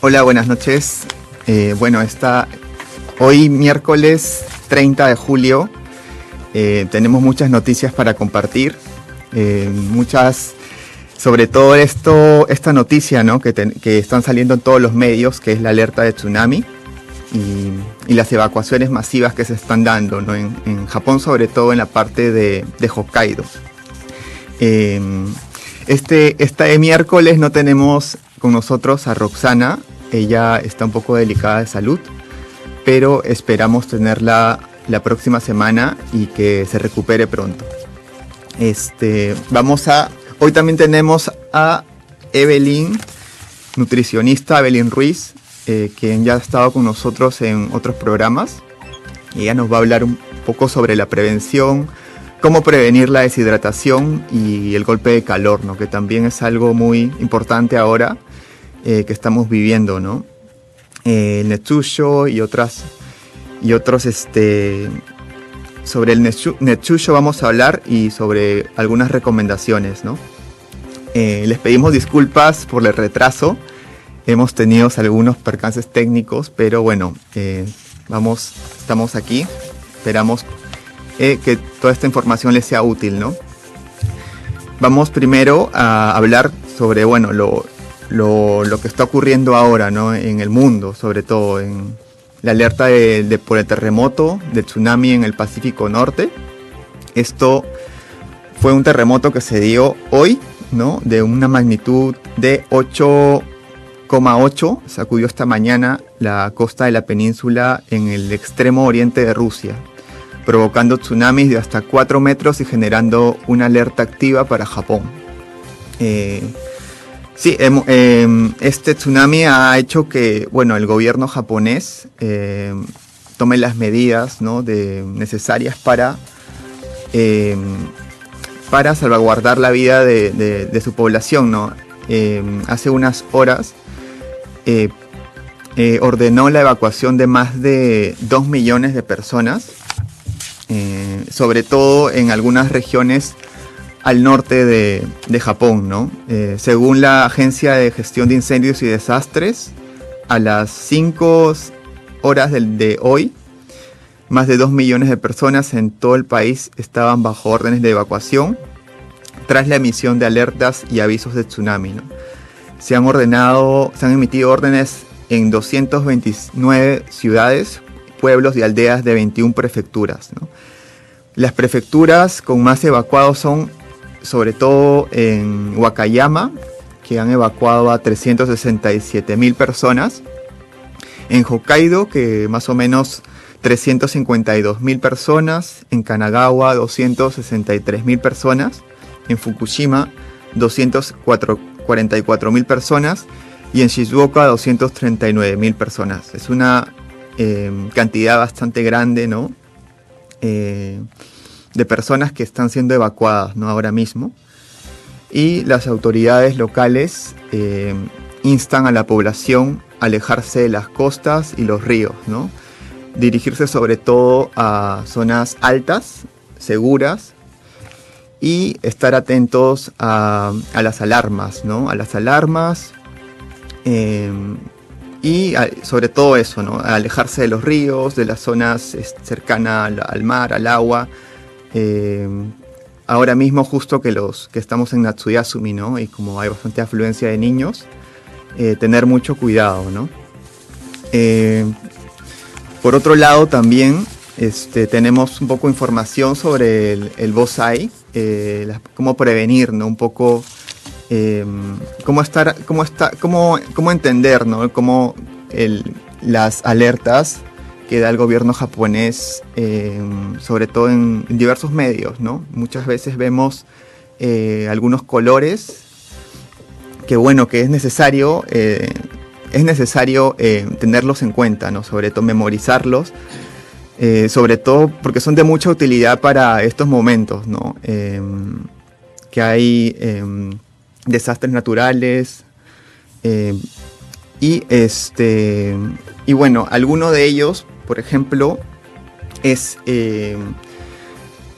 Hola, buenas noches. Hoy miércoles 30 de julio tenemos muchas noticias para compartir. Sobre todo esta noticia, ¿no? que están saliendo en todos los medios, que es la alerta de tsunami y las evacuaciones masivas que se están dando, ¿no? en Japón, sobre todo en la parte de Hokkaido. Este miércoles no tenemos con nosotros a Roxana. Ella está un poco delicada de salud, pero esperamos tenerla la próxima semana y que se recupere pronto. Hoy también tenemos a Evelyn, nutricionista Evelyn Ruiz, quien ya ha estado con nosotros en otros programas. Ella nos va a hablar un poco sobre la prevención, cómo prevenir la deshidratación y el golpe de calor, ¿no? Que también es algo muy importante ahora que estamos viviendo, ¿no? El Netsusho y otros, sobre el Netsusho vamos a hablar y sobre algunas recomendaciones, ¿no? Les pedimos disculpas por el retraso. Hemos tenido algunos percances técnicos, pero bueno, estamos aquí. Esperamos que toda esta información les sea útil, ¿no? Vamos primero a hablar sobre, bueno, lo que está ocurriendo ahora, ¿no? En el mundo, sobre todo en la alerta por el terremoto de tsunami en el Pacífico Norte. Esto fue un terremoto que se dio hoy, ¿no? De una magnitud de 8,8. Sacudió esta mañana la costa de la península en el extremo oriente de Rusia, provocando tsunamis de hasta 4 metros y generando una alerta activa para Japón. Este tsunami ha hecho que, bueno, el gobierno japonés tome las medidas, ¿no? necesarias para salvaguardar la vida de su población, ¿no? Hace unas horas ordenó la evacuación de más de 2 millones de personas, sobre todo en algunas regiones al norte de Japón, ¿no? Según la Agencia de Gestión de Incendios y Desastres, a las 5 horas de hoy, más de 2 millones de personas en todo el país estaban bajo órdenes de evacuación tras la emisión de alertas y avisos de tsunami, ¿no? Se han emitido órdenes en 229 ciudades, pueblos y aldeas de 21 prefecturas, ¿no? Las prefecturas con más evacuados son sobre todo en Wakayama, que han evacuado a 367.000 personas, en Hokkaido, que más o menos 352.000 personas, en Kanagawa 263.000 personas, en Fukushima 244.000 personas y en Shizuoka 239.000 personas. Es una cantidad bastante grande, ¿no? De personas que están siendo evacuadas, ¿no? Ahora mismo. Y las autoridades locales instan a la población a alejarse de las costas y los ríos, ¿no? Dirigirse sobre todo a zonas altas, seguras, y estar atentos a las alarmas, ¿no? A las alarmas sobre todo eso, ¿no? A alejarse de los ríos, de las zonas cercanas al mar, al agua. Ahora mismo justo que estamos en Natsuyasumi, ¿no? Y como hay bastante afluencia de niños, tener mucho cuidado, ¿no? Por otro lado también tenemos un poco de información sobre el Bosai, cómo prevenir, ¿no? Un poco cómo entender, ¿no? Cómo las alertas que da el gobierno japonés, sobre todo en diversos medios, ¿no? Muchas veces vemos algunos colores que, bueno, que es necesario tenerlos en cuenta, ¿no? Sobre todo memorizarlos, sobre todo porque son de mucha utilidad para estos momentos, ¿no? Que hay desastres naturales, y bueno, alguno de ellos, por ejemplo, es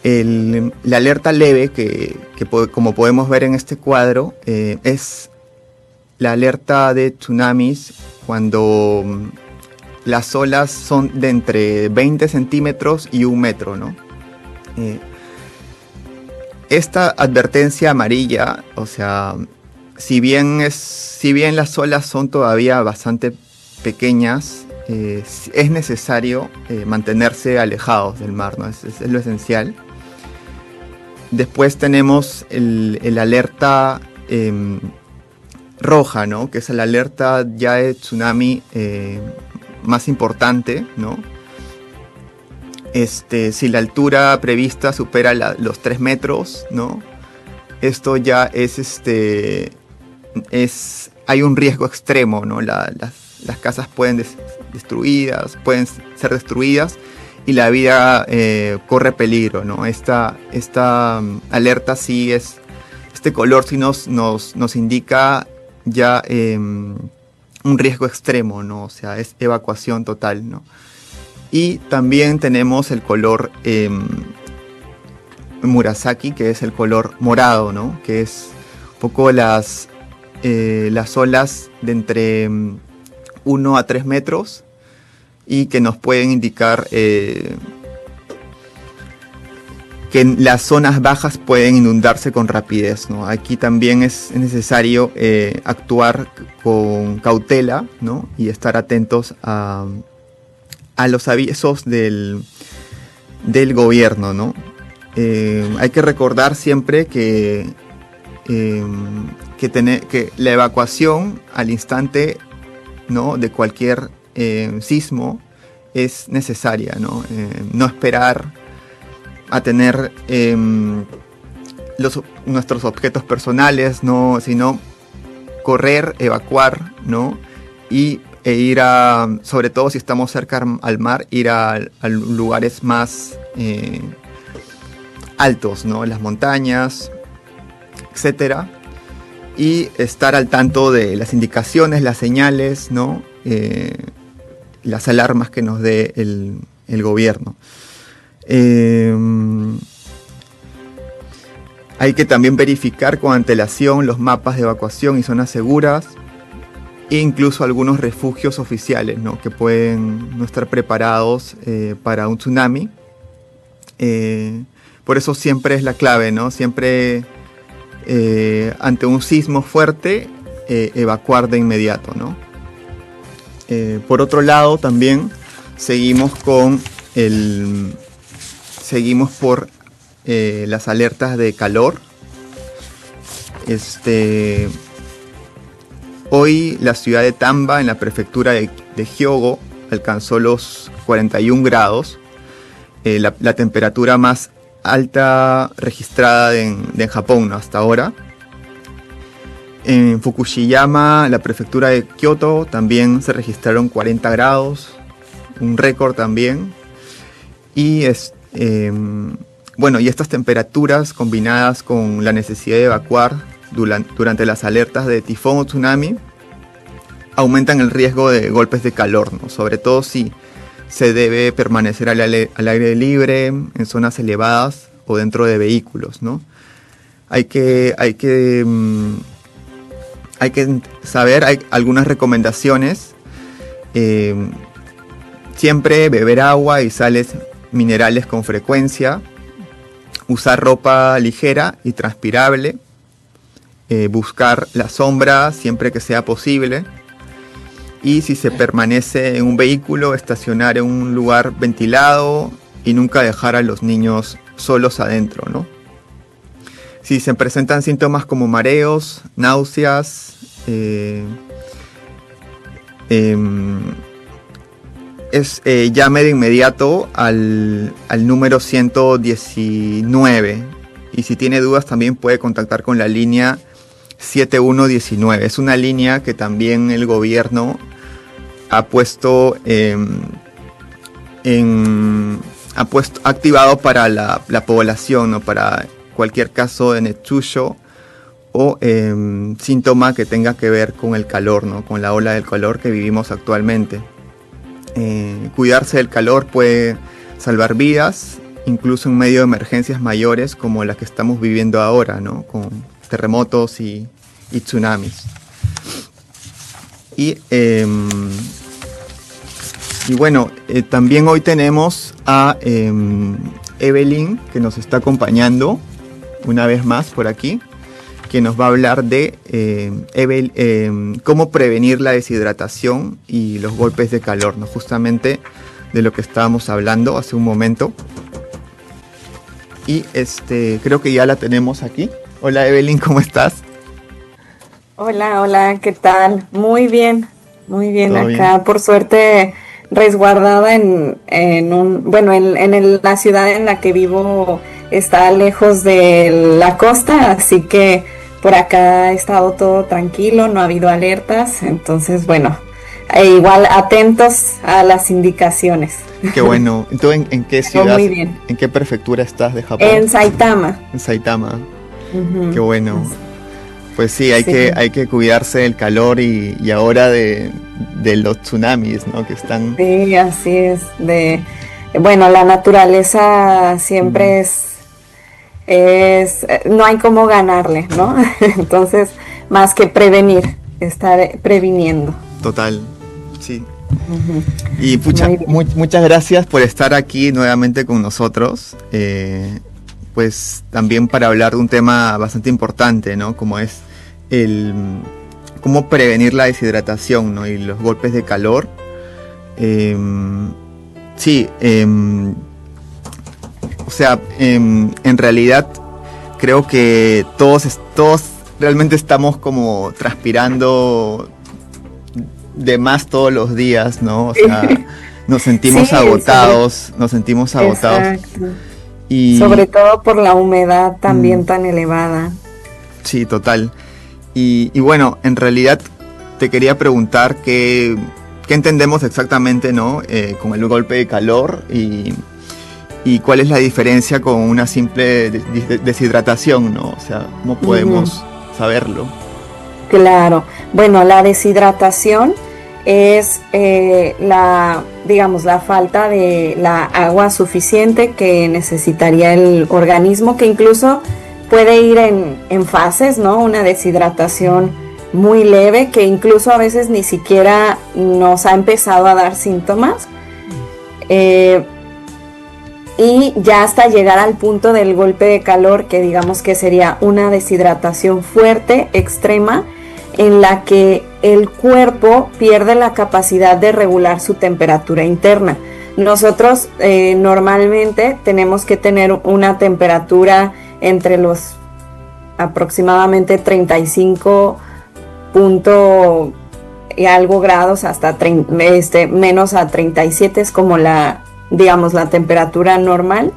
la alerta leve que como podemos ver en este cuadro, es la alerta de tsunamis cuando las olas son de entre 20 centímetros y 1 metro, ¿no? Esta advertencia amarilla, o sea, si bien las olas son todavía bastante pequeñas, es necesario mantenerse alejados del mar, ¿no? Es lo esencial. Después tenemos el alerta roja, ¿no? Que es la alerta ya de tsunami más importante, ¿no? Si la altura prevista supera los 3 metros, ¿no? Esto ya hay un riesgo extremo, ¿no? Las casas pueden pueden ser destruidas y la vida corre peligro, ¿no? Esta alerta sí este color sí nos indica ya un riesgo extremo, ¿no? O sea, es evacuación total, ¿no? Y también tenemos el color Murasaki, que es el color morado, ¿no? Que es un poco las olas de entre 1 a 3 metros y que nos pueden indicar que las zonas bajas pueden inundarse con rapidez, ¿no? Aquí también es necesario actuar con cautela, ¿no? Y estar atentos a los avisos del gobierno, ¿no? Hay que recordar siempre que la evacuación al instante, ¿no? De cualquier sismo es necesaria, ¿no? No esperar a tener nuestros objetos personales, ¿no? Sino correr, evacuar, ¿no? E ir sobre todo si estamos cerca al mar, ir a lugares más altos, ¿no? Las montañas, etcétera. Y estar al tanto de las indicaciones, las señales, ¿no? Las alarmas que nos dé el gobierno. Hay que también verificar con antelación los mapas de evacuación y zonas seguras, e incluso algunos refugios oficiales, ¿no? Que pueden no estar preparados para un tsunami. Por eso siempre es la clave, ¿no? Siempre ante un sismo fuerte, evacuar de inmediato, ¿no? Por otro lado, también seguimos por las alertas de calor. Hoy la ciudad de Tamba, en la prefectura de Hyogo, alcanzó los 41 grados, la temperatura más alta registrada en Japón, ¿no? Hasta ahora. En Fukushima, la prefectura de Kioto, también se registraron 40 grados, un récord también. Y y estas temperaturas combinadas con la necesidad de evacuar durante las alertas de tifón o tsunami aumentan el riesgo de golpes de calor, ¿no? Sobre todo si se debe permanecer al aire libre, en zonas elevadas o dentro de vehículos, ¿no? Hay que saber, hay algunas recomendaciones. Siempre beber agua y sales minerales con frecuencia, usar ropa ligera y transpirable, buscar la sombra siempre que sea posible, y si se permanece en un vehículo, estacionar en un lugar ventilado y nunca dejar a los niños solos adentro, ¿no? Si se presentan síntomas como mareos, náuseas, llame de inmediato al número 119, y si tiene dudas también puede contactar con la línea 7119. Es una línea que también el gobierno ha activado para la población, ¿no? Para cualquier caso de netsuyo o síntoma que tenga que ver con el calor, ¿no? Con la ola del calor que vivimos actualmente. Cuidarse del calor puede salvar vidas, incluso en medio de emergencias mayores como las que estamos viviendo ahora, ¿no? Con terremotos y tsunamis. Y Y bueno, también hoy tenemos a Evelyn, que nos está acompañando una vez más por aquí, que nos va a hablar de cómo prevenir la deshidratación y los golpes de calor, ¿no? Justamente de lo que estábamos hablando hace un momento. Y creo que ya la tenemos aquí. Hola Evelyn, ¿cómo estás? Hola, ¿qué tal? Muy bien acá, bien? por suerte resguardada la ciudad en la que vivo está lejos de la costa, así que por acá ha estado todo tranquilo, no ha habido alertas, entonces bueno, igual atentos a las indicaciones. Qué bueno. ¿Tú en qué Pero ciudad, muy bien. en qué prefectura estás de Japón? En Saitama. En Saitama. Ujú. Qué bueno. Pues sí, hay Sí. que cuidarse del calor y ahora de los tsunamis, ¿no? Que están... Sí, así es. Bueno, la naturaleza Mm, siempre no hay cómo ganarle, ¿no? Entonces, más que prevenir, estar previniendo. total, sí. Ujú. Y pucha, Muy bien. muchas gracias por estar aquí nuevamente con nosotros. Pues también para hablar de un tema bastante importante, ¿no? Como es el cómo prevenir la deshidratación, ¿no? Y los golpes de calor. Sí, o sea, en realidad creo que todos realmente estamos como transpirando de más todos los días, ¿no? O sea, Sí, nos sentimos agotados exacto. Sobre y todo por la humedad mm, también tan elevada. sí, total. Y bueno, en realidad te quería preguntar qué entendemos exactamente, ¿no? Con el golpe de calor y cuál es la diferencia con una simple deshidratación, ¿no? O sea, ¿cómo Ujú. podemos saberlo? Claro. Bueno, la deshidratación es digamos, la falta de la agua suficiente que necesitaría el organismo, que incluso puede ir en fases, ¿no? Una deshidratación muy leve, que incluso a veces ni siquiera nos ha empezado a dar síntomas. Eh, y ya hasta llegar al punto del golpe de calor, que digamos que sería una deshidratación fuerte, extrema, en la que el cuerpo pierde la capacidad de regular su temperatura interna. Nosotros normalmente tenemos que tener una temperatura entre los aproximadamente 35 punto y algo grados hasta menos a 37 es como digamos, la temperatura normal,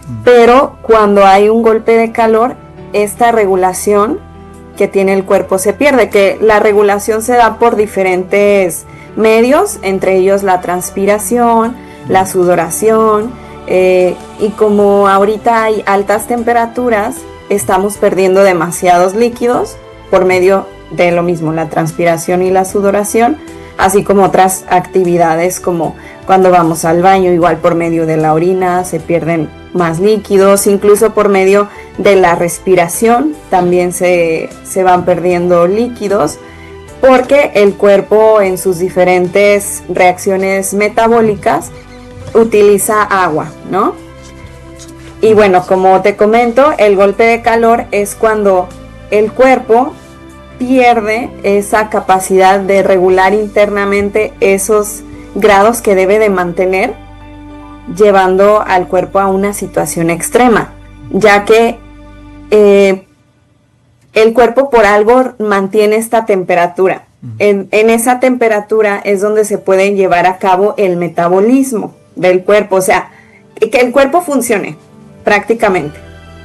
Mm, pero cuando hay un golpe de calor, esta regulación que tiene el cuerpo se pierde, que la regulación se da por diferentes medios, entre ellos la transpiración, la mm, sudoración, y como ahorita hay altas temperaturas, estamos perdiendo demasiados líquidos por medio de lo mismo, la transpiración y la sudoración, así como otras actividades como cuando vamos al baño, igual por medio de la orina se pierden más líquidos, incluso por medio de la respiración también se van perdiendo líquidos, porque el cuerpo en sus diferentes reacciones metabólicas utiliza agua, ¿no? Y mm, bueno, como te comento, el golpe de calor es cuando el cuerpo pierde esa capacidad de regular internamente esos grados que debe de mantener, llevando al cuerpo a una situación extrema, ya que eh, el cuerpo por algo mantiene esta temperatura. mm, En esa temperatura es donde se puede llevar a cabo el metabolismo del cuerpo, o sea, que el cuerpo funcione prácticamente.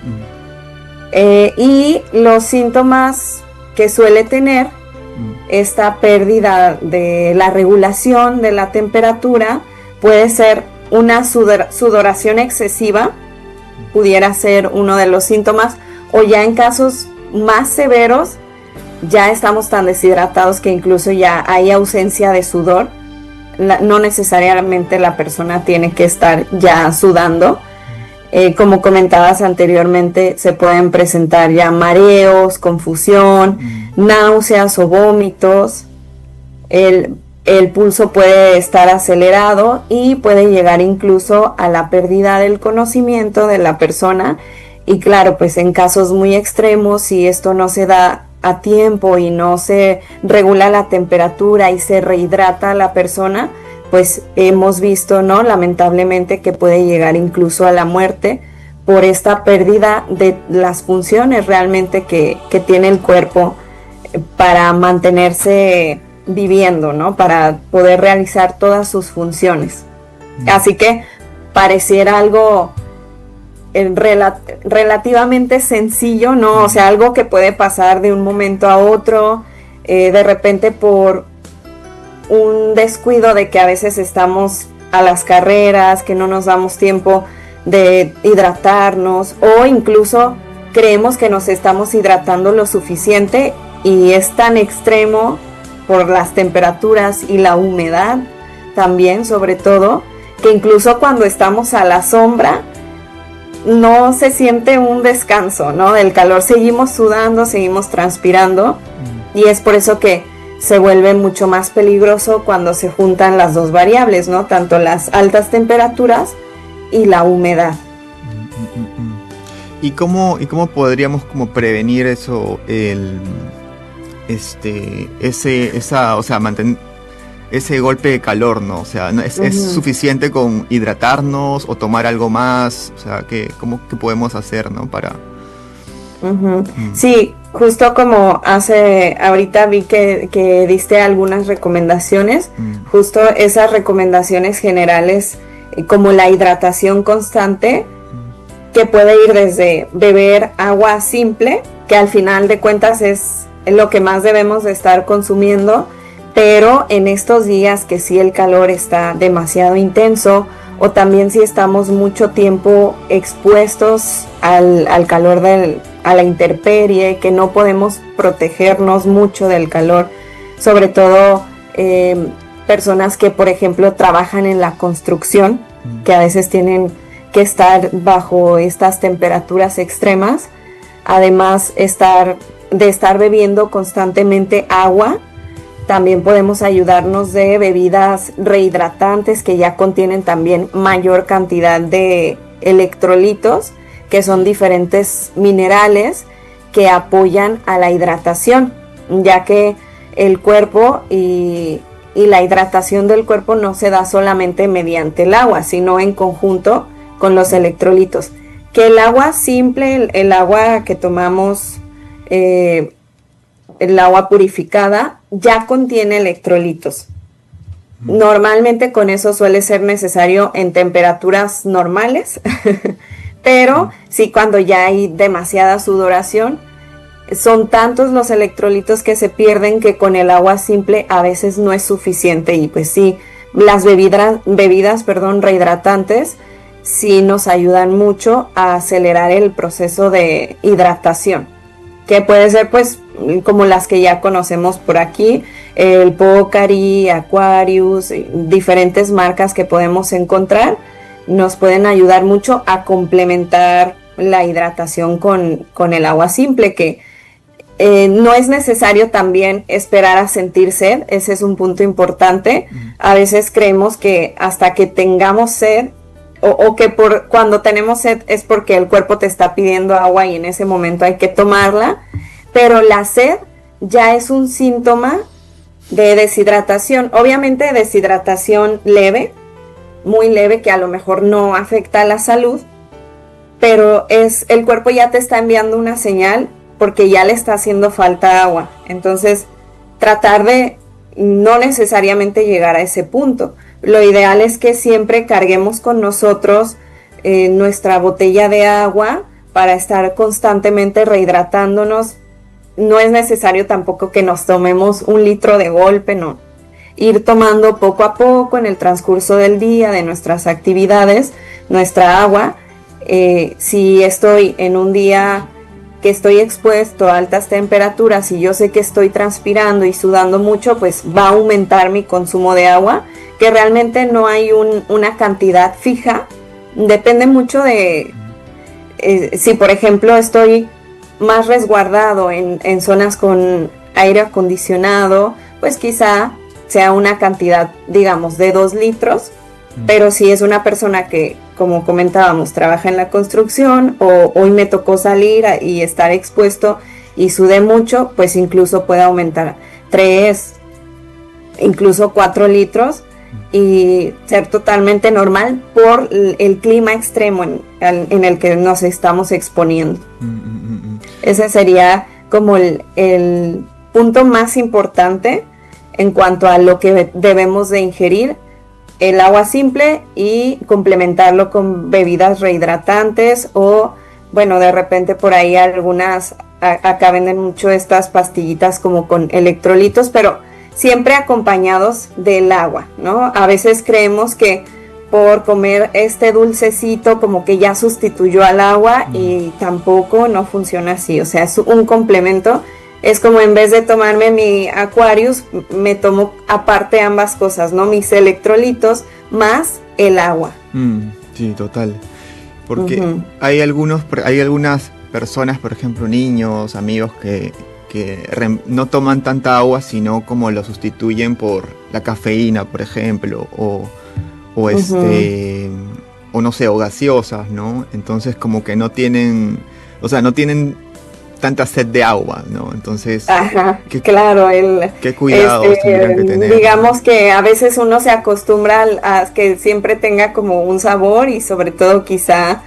mm, Y los síntomas que suele tener mm, esta pérdida de la regulación de la temperatura puede ser una sudoración excesiva, pudiera ser uno de los síntomas, o ya en casos más severos, ya estamos tan deshidratados que incluso ya hay ausencia de sudor. No necesariamente la persona tiene que estar ya sudando. Como comentabas anteriormente, se pueden presentar ya mareos, confusión, mm, náuseas o vómitos. el pulso puede estar acelerado y puede llegar incluso a la pérdida del conocimiento de la persona. Y claro, pues en casos muy extremos, si esto no se da a tiempo y no se regula la temperatura y se rehidrata a la persona, pues hemos visto, ¿no?, lamentablemente, que puede llegar incluso a la muerte por esta pérdida de las funciones realmente que tiene el cuerpo para mantenerse viviendo, ¿no?, para poder realizar todas sus funciones. Así que pareciera algo relativamente sencillo, ¿no? O sea, algo que puede pasar de un momento a otro, de repente por un descuido de que a veces estamos a las carreras, que no nos damos tiempo de hidratarnos, o incluso creemos que nos estamos hidratando lo suficiente y es tan extremo por las temperaturas y la humedad también, sobre todo, que incluso cuando estamos a la sombra no se siente un descanso, ¿no?, del calor. Seguimos sudando, seguimos transpirando, y es por eso que se vuelve mucho más peligroso cuando se juntan las dos variables, ¿no?, tanto las altas temperaturas y la humedad. ¿Y cómo podríamos como prevenir eso, mantener ese golpe de calor, ¿no? O sea, ¿es suficiente con hidratarnos o tomar algo más? O sea, ¿qué podemos hacer, ¿no?, para...? Sí, justo como ahorita vi que diste algunas recomendaciones, justo esas recomendaciones generales, como la hidratación constante, que puede ir desde beber agua simple, que al final de cuentas es lo que más debemos de estar consumiendo, pero en estos días que sí el calor está demasiado intenso, o también si estamos mucho tiempo expuestos al calor a la intemperie, que no podemos protegernos mucho del calor, sobre todo personas que, por ejemplo, trabajan en la construcción, que a veces tienen que estar bajo estas temperaturas extremas. Además de estar bebiendo constantemente agua, también podemos ayudarnos de bebidas rehidratantes que ya contienen también mayor cantidad de electrolitos, que son diferentes minerales que apoyan a la hidratación, ya que el cuerpo y la hidratación del cuerpo no se da solamente mediante el agua, sino en conjunto con los electrolitos. Que el agua simple, el agua que tomamos, el agua purificada, ya contiene electrolitos. Normalmente con eso suele ser necesario en temperaturas normales, pero sí, cuando ya hay demasiada sudoración, son tantos los electrolitos que se pierden que con el agua simple a veces no es suficiente. Y pues sí, las bebidas rehidratantes sí nos ayudan mucho a acelerar el proceso de hidratación, que puede ser pues como las que ya conocemos por aquí, el Pocari, Aquarius, diferentes marcas que podemos encontrar, nos pueden ayudar mucho a complementar la hidratación con el agua simple, que no es necesario también esperar a sentir sed. Ese es un punto importante. A veces creemos que hasta que tengamos sed, o que cuando tenemos sed es porque el cuerpo te está pidiendo agua y en ese momento hay que tomarla, pero la sed ya es un síntoma de deshidratación. Obviamente deshidratación leve, muy leve, que a lo mejor no afecta a la salud, pero el cuerpo ya te está enviando una señal porque ya le está haciendo falta agua. Entonces, tratar de no necesariamente llegar a ese punto. Lo ideal es que siempre carguemos con nosotros nuestra botella de agua para estar constantemente rehidratándonos. No es necesario tampoco que nos tomemos 1 litro de golpe, no. Ir tomando poco a poco en el transcurso del día, de nuestras actividades, nuestra agua. Si estoy en un día que estoy expuesto a altas temperaturas y yo sé que estoy transpirando y sudando mucho, pues va a aumentar mi consumo de agua, que realmente no hay una cantidad fija. Depende mucho de si, por ejemplo, estoy más resguardado en zonas con aire acondicionado, pues quizá sea una cantidad, digamos, de 2 litros, pero si es una persona que, como comentábamos, trabaja en la construcción o hoy me tocó salir y estar expuesto y sudé mucho, pues incluso puede aumentar 3, incluso 4 litros y ser totalmente normal por el clima extremo en el que nos estamos exponiendo. Ese sería como el punto más importante en cuanto a lo que debemos de ingerir: el agua simple y complementarlo con bebidas rehidratantes o, bueno, de repente por ahí algunas, acá venden mucho estas pastillitas como con electrolitos, pero siempre acompañados del agua, ¿no? A veces creemos que por comer este dulcecito como que ya sustituyó al agua y tampoco, no funciona así, o sea, es un complemento. Es como en vez de tomarme mi Aquarius, me tomo aparte ambas cosas, ¿no? Mis electrolitos más el agua. Sí, total. Porque hay algunas personas, por ejemplo, niños, amigos, que no toman tanta agua, sino como lo sustituyen por la cafeína, por ejemplo, o no sé, o gaseosas, ¿no? Entonces como que no tienen tanta sed de agua, ¿no? Entonces, claro, qué cuidados tendrían que tener. Digamos que a veces uno se acostumbra a que siempre tenga como un sabor y sobre todo quizá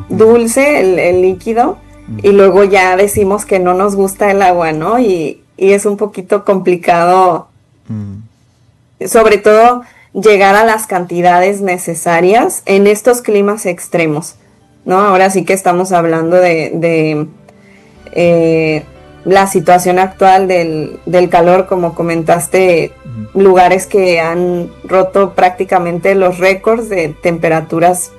dulce el líquido, y luego ya decimos que no nos gusta el agua, ¿no? Y es un poquito complicado, sobre todo llegar a las cantidades necesarias en estos climas extremos, ¿no? Ahora sí que estamos hablando de la situación actual del calor, como comentaste, lugares que han roto prácticamente los récords de temperaturas,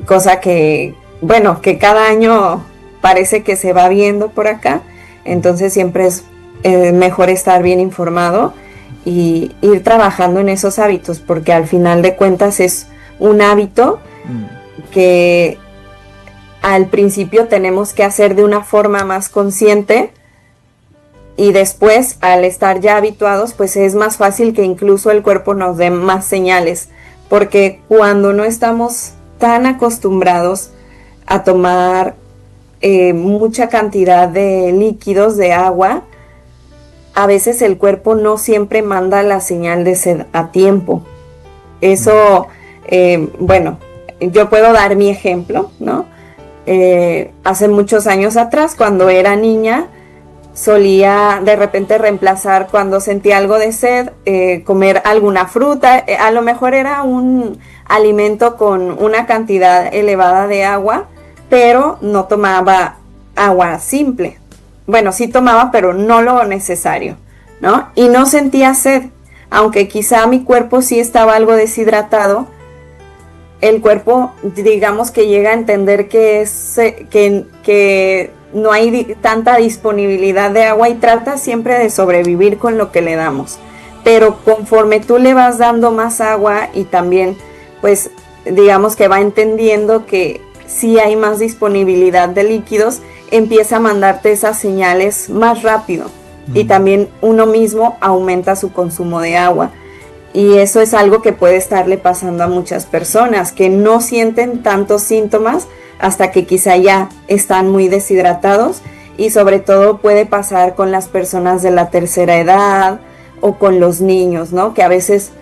cosa que, bueno, que cada año parece que se va viendo por acá. Entonces siempre es mejor estar bien informado y ir trabajando en esos hábitos, porque al final de cuentas es un hábito que al principio tenemos que hacer de una forma más consciente y después, al estar ya habituados, pues es más fácil que incluso el cuerpo nos dé más señales, porque cuando no estamos tan acostumbrados a tomar mucha cantidad de líquidos, de agua, a veces el cuerpo no siempre manda la señal de sed a tiempo. Eso, bueno, yo puedo dar mi ejemplo, ¿no? Hace muchos años atrás, cuando era niña, solía de repente reemplazar, cuando sentía algo de sed, comer alguna fruta. A lo mejor era un alimento con una cantidad elevada de agua, pero no tomaba agua simple. Bueno, sí tomaba, pero no lo necesario, ¿no? Y no sentía sed, aunque quizá mi cuerpo sí estaba algo deshidratado. El cuerpo, digamos que llega a entender que no hay tanta disponibilidad de agua y trata siempre de sobrevivir con lo que le damos. Pero conforme tú le vas dando más agua y también, pues, digamos que va entendiendo que sí hay más disponibilidad de líquidos, empieza a mandarte esas señales más rápido. Y también uno mismo aumenta su consumo de agua. Y eso es algo que puede estarle pasando a muchas personas que no sienten tantos síntomas hasta que quizá ya están muy deshidratados, y sobre todo puede pasar con las personas de la tercera edad o con los niños, ¿no? Que a veces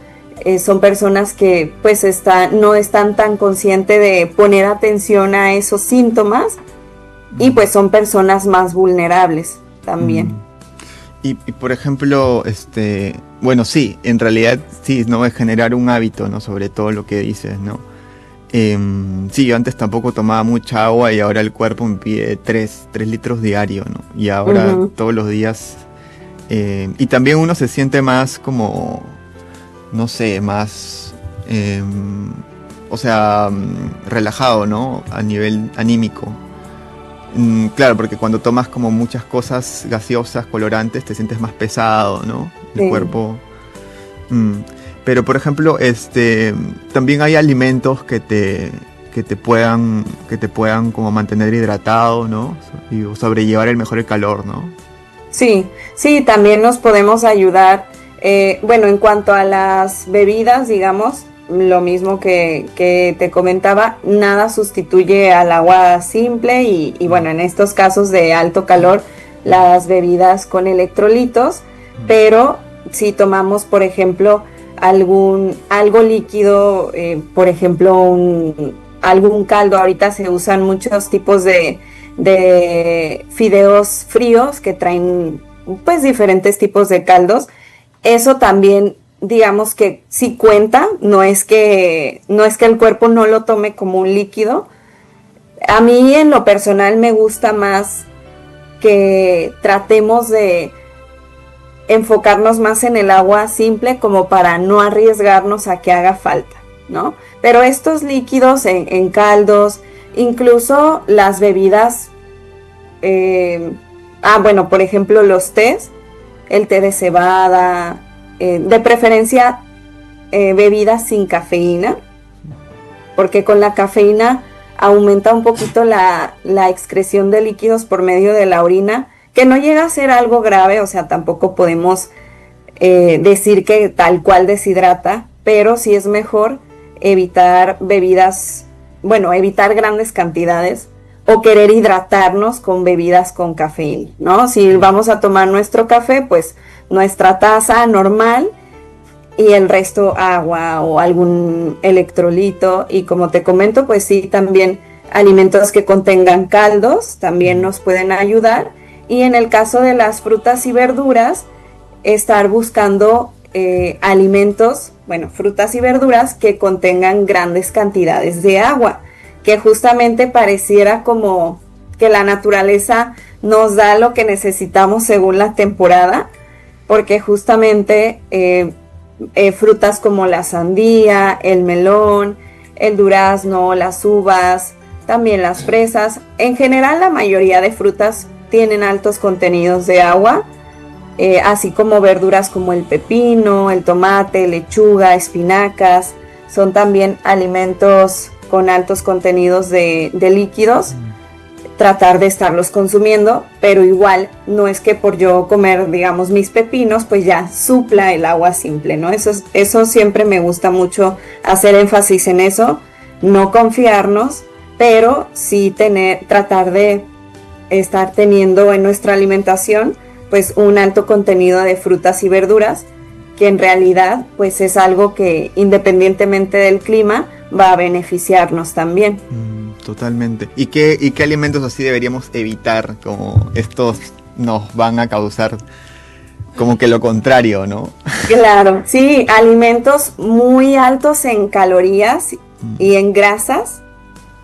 son personas que pues no están tan conscientes de poner atención a esos síntomas y pues son personas más vulnerables también. Y por ejemplo, bueno, sí, en realidad sí, ¿no? Es generar un hábito, ¿no? Sobre todo lo que dices, ¿no? Sí, yo antes tampoco tomaba mucha agua y ahora el cuerpo me pide 3 litros diarios, ¿no? Y ahora todos los días. Y también uno se siente más como, no sé, más, relajado, ¿no? A nivel anímico. Claro, porque cuando tomas como muchas cosas gaseosas, colorantes, te sientes más pesado, ¿no? El cuerpo. Pero por ejemplo, también hay alimentos que te puedan como mantener hidratado, ¿no? Y sobrellevar el calor, ¿no? Sí, también nos podemos ayudar Bueno, en cuanto a las bebidas, digamos, lo mismo que te comentaba, nada sustituye al agua simple y bueno, en estos casos de alto calor, las bebidas con electrolitos, pero si tomamos, por ejemplo, algo líquido, por ejemplo, algún caldo, ahorita se usan muchos tipos de fideos fríos que traen pues diferentes tipos de caldos. Eso también, digamos que sí cuenta, no es que el cuerpo no lo tome como un líquido. A mí en lo personal me gusta más que tratemos de enfocarnos más en el agua simple como para no arriesgarnos a que haga falta, ¿no? Pero estos líquidos en caldos, incluso las bebidas, bueno, por ejemplo los tés, el té de cebada, de preferencia bebidas sin cafeína, porque con la cafeína aumenta un poquito la excreción de líquidos por medio de la orina, que no llega a ser algo grave, o sea, tampoco podemos decir que tal cual deshidrata, pero sí es mejor evitar bebidas, bueno, evitar grandes cantidades o querer hidratarnos con bebidas con cafeína, ¿no? Si vamos a tomar nuestro café, pues nuestra taza normal y el resto agua o algún electrolito. Y como te comento, pues sí, también alimentos que contengan caldos también nos pueden ayudar. Y en el caso de las frutas y verduras, estar buscando alimentos, bueno, frutas y verduras que contengan grandes cantidades de agua, que justamente pareciera como que la naturaleza nos da lo que necesitamos según la temporada, porque justamente frutas como la sandía, el melón, el durazno, las uvas, también las fresas, en general la mayoría de frutas tienen altos contenidos de agua, así como verduras como el pepino, el tomate, lechuga, espinacas, son también alimentos con altos contenidos de líquidos. Tratar de estarlos consumiendo, pero igual no es que por yo comer, digamos, mis pepinos, pues ya supla el agua simple, ¿no? Eso siempre me gusta mucho hacer énfasis en eso, no confiarnos, pero sí tratar de estar teniendo en nuestra alimentación pues un alto contenido de frutas y verduras, que en realidad pues es algo que independientemente del clima va a beneficiarnos también. Totalmente. ¿Y qué alimentos así deberíamos evitar? Como estos nos van a causar como que lo contrario, ¿no? Claro, sí, alimentos muy altos en calorías y en grasas.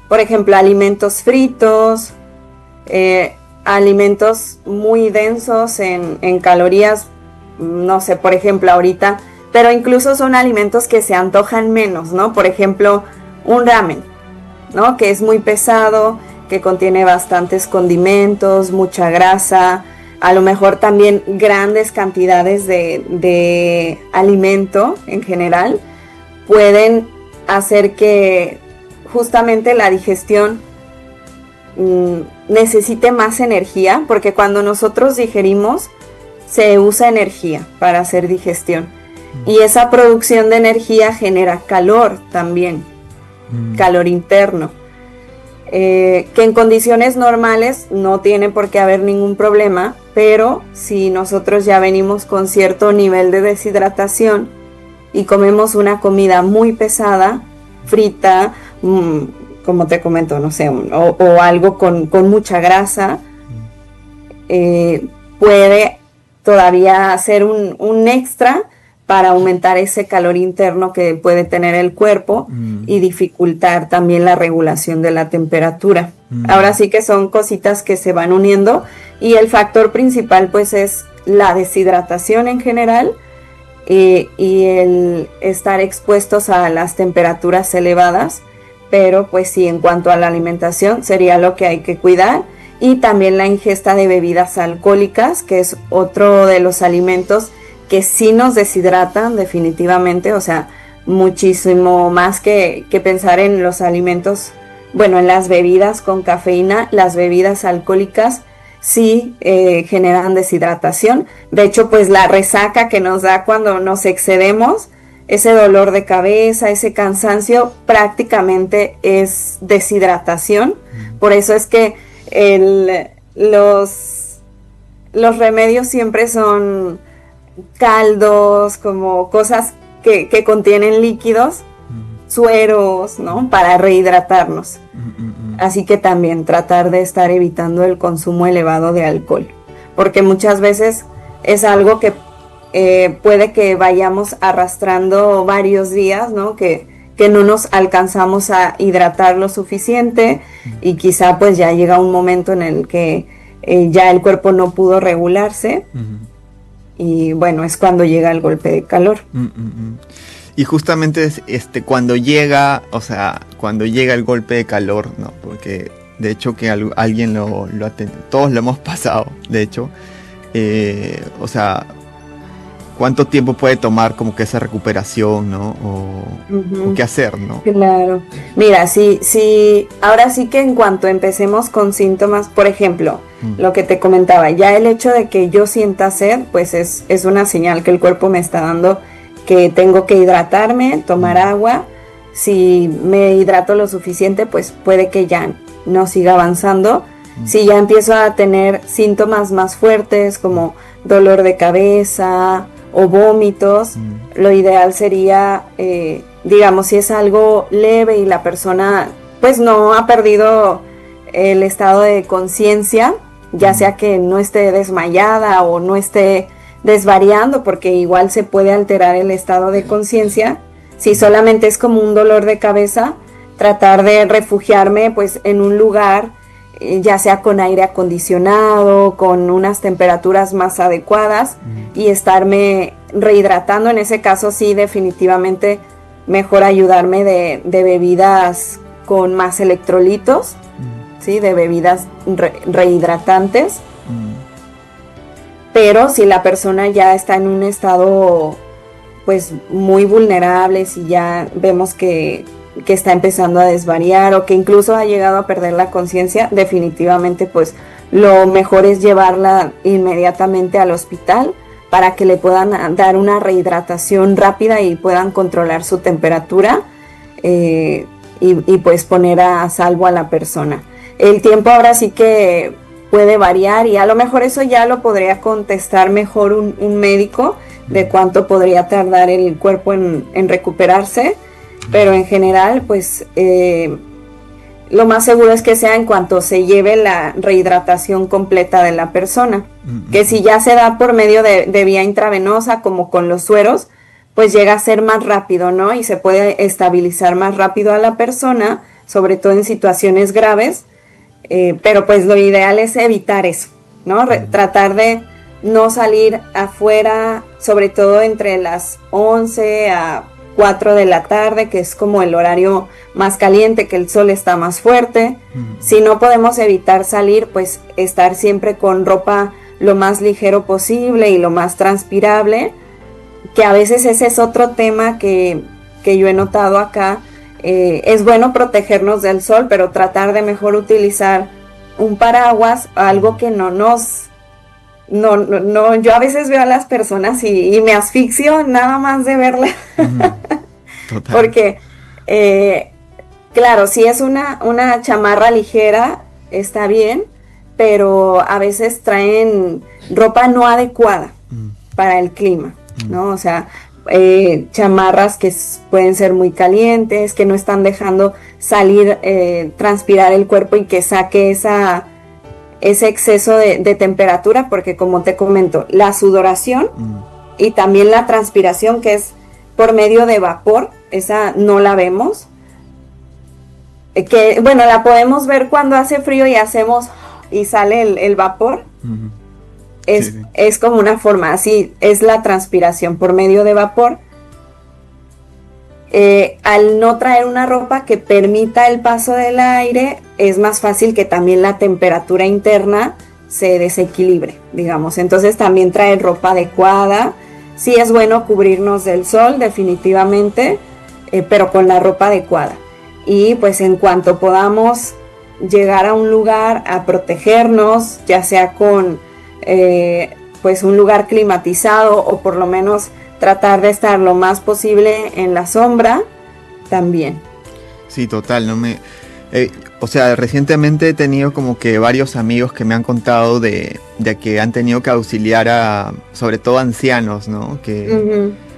Por ejemplo, alimentos fritos, alimentos muy densos en calorías, no sé, por ejemplo, ahorita, pero incluso son alimentos que se antojan menos, ¿no? Por ejemplo, un ramen, ¿no? Que es muy pesado, que contiene bastantes condimentos, mucha grasa, a lo mejor también grandes cantidades de alimento en general, pueden hacer que justamente la digestión necesite más energía, porque cuando nosotros digerimos se usa energía para hacer digestión y esa producción de energía genera calor también, calor interno, que en condiciones normales no tiene por qué haber ningún problema, pero si nosotros ya venimos con cierto nivel de deshidratación y comemos una comida muy pesada, frita, como te comento, no sé, o algo con mucha grasa, puede todavía hacer un extra para aumentar ese calor interno que puede tener el cuerpo y dificultar también la regulación de la temperatura. Ahora sí que son cositas que se van uniendo y el factor principal pues es la deshidratación en general y el estar expuestos a las temperaturas elevadas, pero pues sí, en cuanto a la alimentación sería lo que hay que cuidar, y también la ingesta de bebidas alcohólicas, que es otro de los alimentos que sí nos deshidratan definitivamente, o sea, muchísimo más que pensar en los alimentos, bueno, en las bebidas con cafeína, las bebidas alcohólicas sí generan deshidratación. De hecho, pues la resaca que nos da cuando nos excedemos, ese dolor de cabeza, ese cansancio, prácticamente es deshidratación. Por eso es que los remedios siempre son caldos, como cosas que contienen líquidos, sueros, ¿no? Para rehidratarnos. Así que también tratar de estar evitando el consumo elevado de alcohol, porque muchas veces es algo que puede que vayamos arrastrando varios días, ¿no? Que no nos alcanzamos a hidratar lo suficiente y quizá pues ya llega un momento en el que ya el cuerpo no pudo regularse y bueno, es cuando llega el golpe de calor. Y justamente cuando llega, o sea, cuando llega el golpe de calor, ¿no? Porque de hecho que alguien lo todos lo hemos pasado, de hecho, o sea, ¿cuánto tiempo puede tomar como que esa recuperación, ¿no? O qué hacer, ¿no? Claro. Mira, ahora sí que en cuanto empecemos con síntomas, por ejemplo, lo que te comentaba, ya el hecho de que yo sienta sed, pues es una señal que el cuerpo me está dando que tengo que hidratarme, tomar agua. Si me hidrato lo suficiente, pues puede que ya no siga avanzando. Si ya empiezo a tener síntomas más fuertes como dolor de cabeza o vómitos, lo ideal sería, digamos, si es algo leve y la persona pues no ha perdido el estado de conciencia, ya sea que no esté desmayada o no esté desvariando, porque igual se puede alterar el estado de conciencia. Si solamente es como un dolor de cabeza, tratar de refugiarme pues en un lugar, ya sea con aire acondicionado, con unas temperaturas más adecuadas y estarme rehidratando. En ese caso sí, definitivamente mejor ayudarme de bebidas con más electrolitos, ¿sí? De bebidas rehidratantes. Pero si la persona ya está en un estado pues muy vulnerable, si ya vemos que está empezando a desvariar o que incluso ha llegado a perder la conciencia, definitivamente pues lo mejor es llevarla inmediatamente al hospital para que le puedan dar una rehidratación rápida y puedan controlar su temperatura y pues poner a salvo a la persona. El tiempo ahora sí que puede variar y a lo mejor eso ya lo podría contestar mejor un médico de cuánto podría tardar el cuerpo en recuperarse, pero en general pues lo más seguro es que sea en cuanto se lleve la rehidratación completa de la persona, que si ya se da por medio de vía intravenosa como con los sueros, pues llega a ser más rápido, ¿no? Y se puede estabilizar más rápido a la persona, sobre todo en situaciones graves. Pero pues lo ideal es evitar eso, ¿no? Tratar de no salir afuera, sobre todo entre las 11 a 4 de la tarde, que es como el horario más caliente, que el sol está más fuerte. Si no podemos evitar salir, pues estar siempre con ropa lo más ligero posible y lo más transpirable, que a veces ese es otro tema que yo he notado acá. Es bueno protegernos del sol, pero tratar de mejor utilizar un paraguas, algo que no, yo a veces veo a las personas y me asfixio nada más de verla. Porque, claro, si es una chamarra ligera, está bien, pero a veces traen ropa no adecuada para el clima, ¿no? O sea, chamarras que pueden ser muy calientes, que no están dejando salir, transpirar el cuerpo y que saque ese exceso de temperatura, porque como te comento, la sudoración y también la transpiración, que es por medio de vapor, esa no la vemos, que bueno, la podemos ver cuando hace frío y sale el vapor. Es como una forma, así es la transpiración por medio de vapor. Al no traer una ropa que permita el paso del aire, es más fácil que también la temperatura interna se desequilibre, digamos. Entonces también traer ropa adecuada. Sí es bueno cubrirnos del sol, definitivamente, pero con la ropa adecuada. Y pues en cuanto podamos llegar a un lugar a protegernos, ya sea con pues un lugar climatizado o por lo menos tratar de estar lo más posible en la sombra también. Sí, total, no me... o sea, recientemente he tenido como que varios amigos que me han contado de que han tenido que auxiliar a, sobre todo ancianos, ¿no?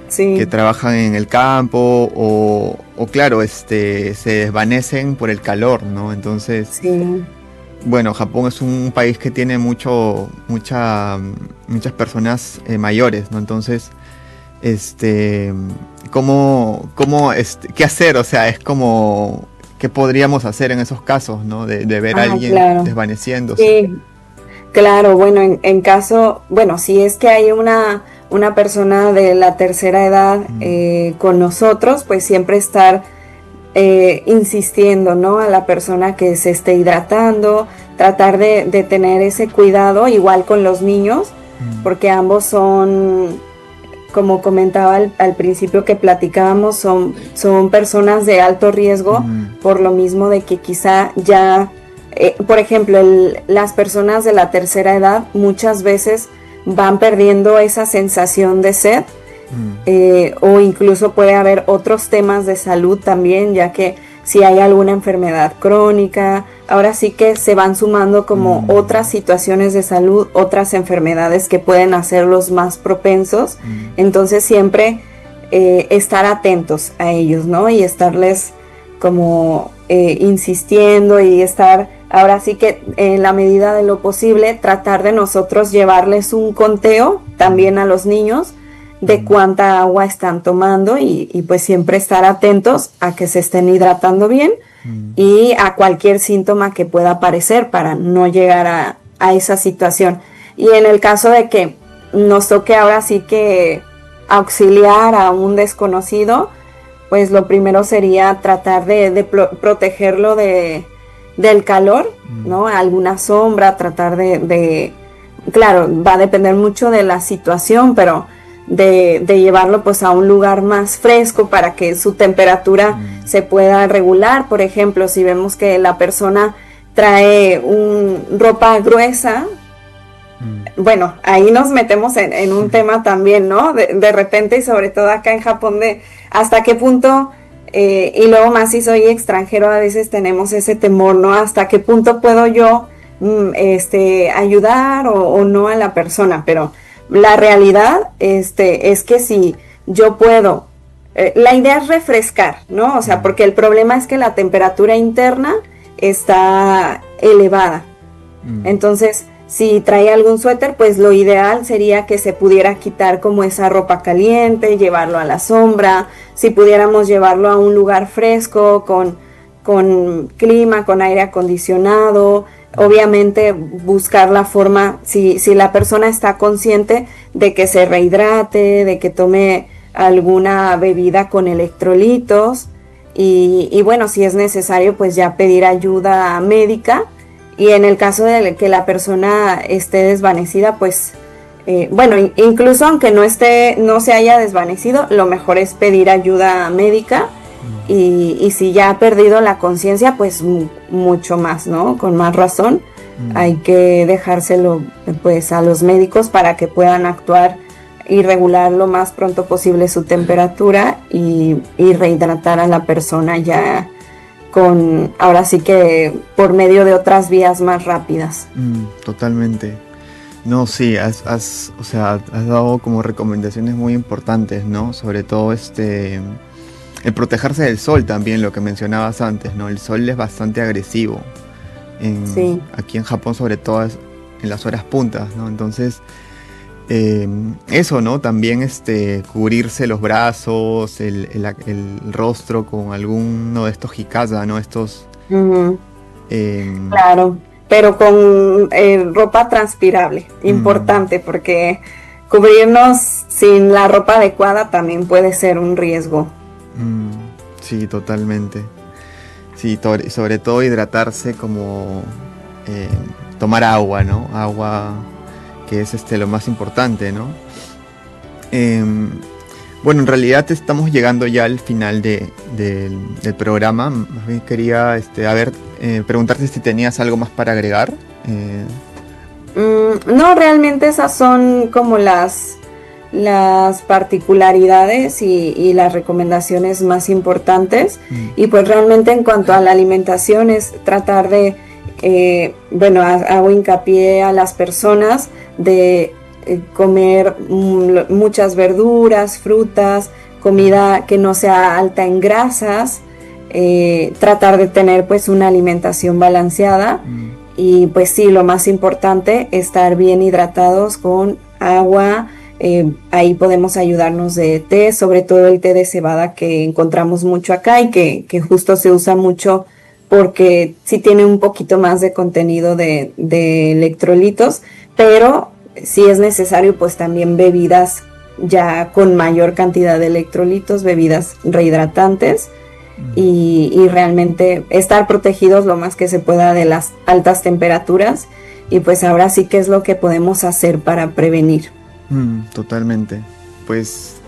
Sí. Que trabajan en el campo o claro, se desvanecen por el calor, ¿no? Entonces, sí. bueno, Japón es un país que tiene muchas personas mayores, ¿no? Entonces, ¿qué hacer? O sea, es como, ¿qué podríamos hacer en esos casos, ¿no? De ver a alguien Claro. desvaneciéndose. Sí, claro, bueno, en caso, bueno, si es que hay una persona de la tercera edad con nosotros, pues siempre estar insistiendo, ¿no? A la persona que se esté hidratando, tratar de tener ese cuidado, igual con los niños, porque ambos son, como comentaba al principio que platicábamos, son personas de alto riesgo, por lo mismo de que quizá ya, por ejemplo, las personas de la tercera edad muchas veces van perdiendo esa sensación de sed, o incluso puede haber otros temas de salud también, ya que si hay alguna enfermedad crónica, ahora sí que se van sumando como otras situaciones de salud, otras enfermedades que pueden hacerlos más propensos. Entonces siempre estar atentos a ellos, ¿no? Y estarles como insistiendo y estar, ahora sí que en la medida de lo posible, tratar de nosotros llevarles un conteo también a los niños de cuánta agua están tomando y pues siempre estar atentos a que se estén hidratando bien y a cualquier síntoma que pueda aparecer para no llegar a esa situación. Y en el caso de que nos toque ahora sí que auxiliar a un desconocido, pues lo primero sería tratar de protegerlo del calor, ¿no? Alguna sombra, tratar claro, va a depender mucho de la situación, pero de llevarlo pues a un lugar más fresco para que su temperatura se pueda regular. Por ejemplo, si vemos que la persona trae ropa gruesa, bueno, ahí nos metemos en un tema también, ¿no? De repente, y sobre todo acá en Japón, de hasta qué punto, y luego más si soy extranjero, a veces tenemos ese temor, ¿no? Hasta qué punto puedo yo ayudar o no a la persona, pero la realidad es que si yo puedo, la idea es refrescar, ¿no? O sea, porque el problema es que la temperatura interna está elevada. Entonces, si trae algún suéter, pues lo ideal sería que se pudiera quitar como esa ropa caliente, llevarlo a la sombra, si pudiéramos llevarlo a un lugar fresco, con clima, con aire acondicionado. Obviamente buscar la forma, si la persona está consciente de que se rehidrate, de que tome alguna bebida con electrolitos y bueno, si es necesario pues ya pedir ayuda médica, y en el caso de que la persona esté desvanecida pues bueno, incluso aunque no se haya desvanecido, lo mejor es pedir ayuda médica. Y si ya ha perdido la conciencia, pues mucho más, ¿no? Con más razón, hay que dejárselo pues a los médicos para que puedan actuar y regular lo más pronto posible su temperatura y rehidratar a la persona ya ahora sí que por medio de otras vías más rápidas. Totalmente. No, sí, has dado como recomendaciones muy importantes, ¿no? Sobre todo el protegerse del sol también, lo que mencionabas antes, ¿no? El sol es bastante agresivo. Sí. Aquí en Japón, sobre todo en las horas puntas, ¿no? Entonces, eso, ¿no? También cubrirse los brazos, el rostro con alguno de estos hikasa, ¿no? Estos... claro, pero con ropa transpirable, importante, porque cubrirnos sin la ropa adecuada también puede ser un riesgo. Sí, totalmente. Sí, sobre todo hidratarse, como tomar agua, ¿no? Agua, que es lo más importante, ¿no? Bueno, en realidad estamos llegando ya al final del programa. Más bien quería preguntarte si tenías algo más para agregar. No, realmente esas son como las particularidades y las recomendaciones más importantes. Y pues realmente en cuanto a la alimentación es tratar de, hago hincapié a las personas de comer muchas verduras, frutas, comida que no sea alta en grasas, tratar de tener pues una alimentación balanceada. Y pues sí, lo más importante, estar bien hidratados con agua. Ahí podemos ayudarnos de té, sobre todo el té de cebada que encontramos mucho acá y que justo se usa mucho porque sí tiene un poquito más de contenido de electrolitos, pero si es necesario pues también bebidas ya con mayor cantidad de electrolitos, bebidas rehidratantes. Y realmente estar protegidos lo más que se pueda de las altas temperaturas. Y pues ahora sí que es lo que podemos hacer para prevenir. Totalmente. Pues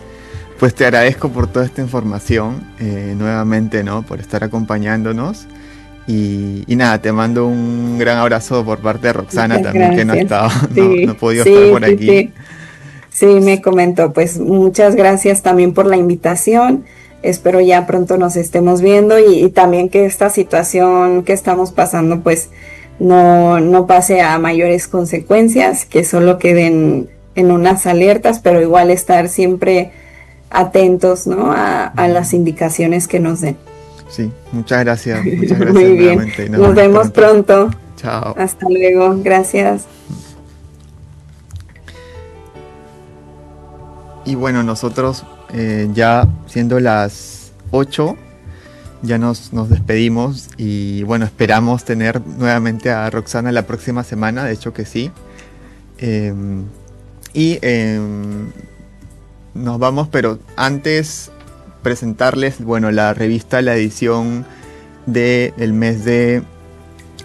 te agradezco por toda esta información nuevamente, ¿no? Por estar acompañándonos. Y nada, te mando un gran abrazo por parte de Roxana. Muchas también, gracias. Que no ha estado, no ha podido estar por aquí. Sí, me comentó. Pues muchas gracias también por la invitación. Espero ya pronto nos estemos viendo y también que esta situación que estamos pasando pues no pase a mayores consecuencias, que solo queden en unas alertas, pero igual estar siempre atentos, ¿no? a las indicaciones que nos den. Sí, muchas gracias. Muchas gracias. Muy bien. Nos vemos pronto. Chao. Hasta luego. Gracias. Y bueno, nosotros ya siendo las 8, ya nos despedimos y bueno, esperamos tener nuevamente a Roxana la próxima semana, de hecho que sí. Nos vamos, pero antes presentarles, bueno, la revista, la edición del mes de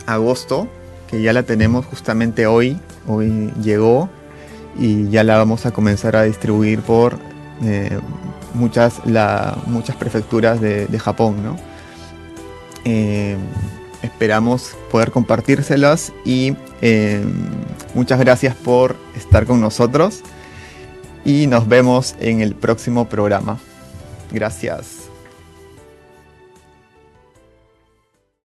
agosto, que ya la tenemos justamente hoy llegó y ya la vamos a comenzar a distribuir por muchas prefecturas de Japón, ¿no? Esperamos poder compartírselas y muchas gracias por estar con nosotros y nos vemos en el próximo programa. Gracias.